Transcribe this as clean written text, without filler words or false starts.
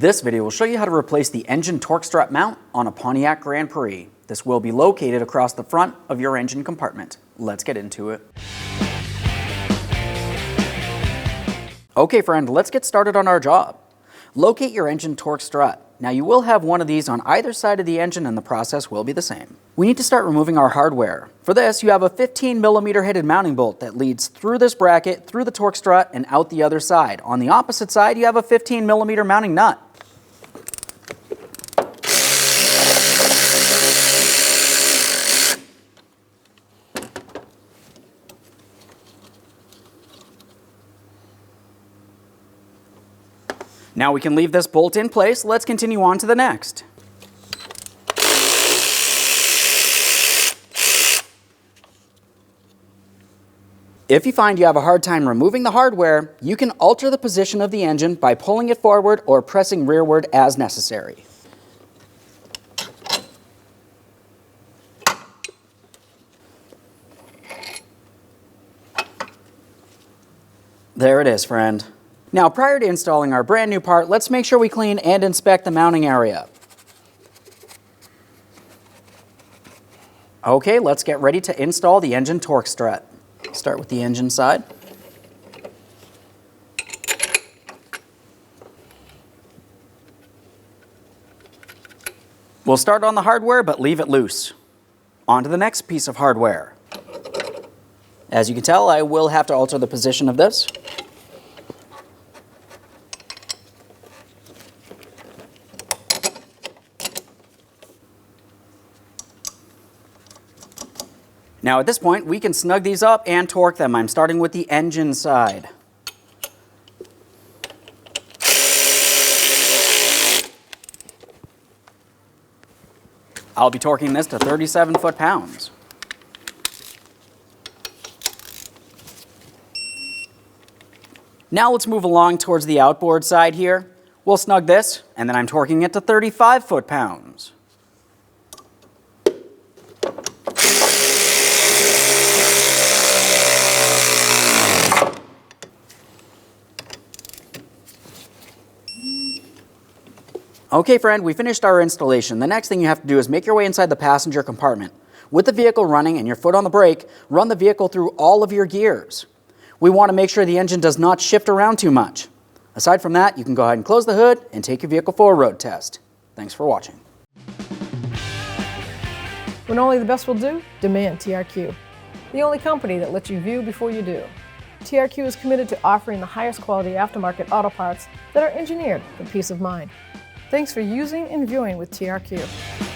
This video will show you how to replace the engine torque strut mount on a Pontiac Grand Prix. This will be located across the front of your engine compartment. Let's get into it. Okay friend, let's get started on our job. Locate your engine torque strut. Now you will have one of these on either side of the engine and the process will be the same. We need to start removing our hardware. For this, you have a 15mm headed mounting bolt that leads through this bracket, through the torque strut, and out the other side. On the opposite side, you have a 15mm mounting nut. Now we can leave this bolt in place. Let's continue on to the next. If you find you have a hard time removing the hardware, you can alter the position of the engine by pulling it forward or pressing rearward as necessary. There it is, friend. Now, prior to installing our brand new part, let's make sure we clean and inspect the mounting area. Okay, let's get ready to install the engine torque strut. Start with the engine side. We'll start on the hardware, but leave it loose. On to the next piece of hardware. As you can tell, I will have to alter the position of this. Now at this point, we can snug these up and torque them. I'm starting with the engine side. I'll be torquing this to 37 foot-pounds. Now let's move along towards the outboard side here. We'll snug this, and then I'm torquing it to 35 foot-pounds. Okay friend, we finished our installation. The next thing you have to do is make your way inside the passenger compartment. With the vehicle running and your foot on the brake, run the vehicle through all of your gears. We want to make sure the engine does not shift around too much. Aside from that, you can go ahead and close the hood and take your vehicle for a road test. Thanks for watching. When only the best will do, demand TRQ. The only company that lets you view before you do. TRQ is committed to offering the highest quality aftermarket auto parts that are engineered for peace of mind. Thanks for using and viewing with TRQ.